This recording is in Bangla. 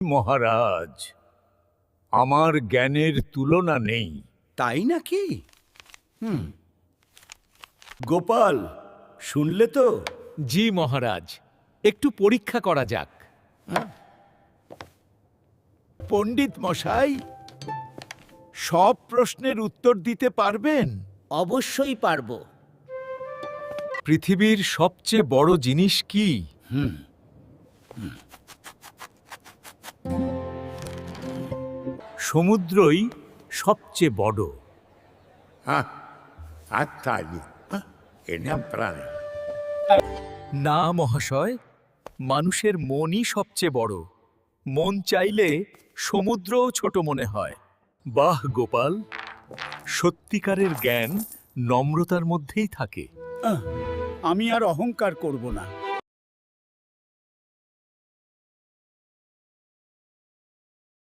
মহারাজ, আমার জ্ঞানের তুলনা নেই। তাই নাকি? গোপাল, শুনলে তো? জি মহারাজ, একটু পরীক্ষা করা যাক। পণ্ডিত মশাই, সব প্রশ্নের উত্তর দিতে পারবেন? অবশ্যই পারবো। পৃথিবীর সবচেয়ে বড় জিনিস কি? সমুদ্রই সবচেয়ে বড়। না মহাশয়, মানুষের মনই সবচেয়ে বড়। মন চাইলে সমুদ্রও ছোট মনে হয়। বাহ গোপাল, সত্যিকারের জ্ঞান নম্রতার মধ্যেই থাকে। আমি আর অহংকার করব না।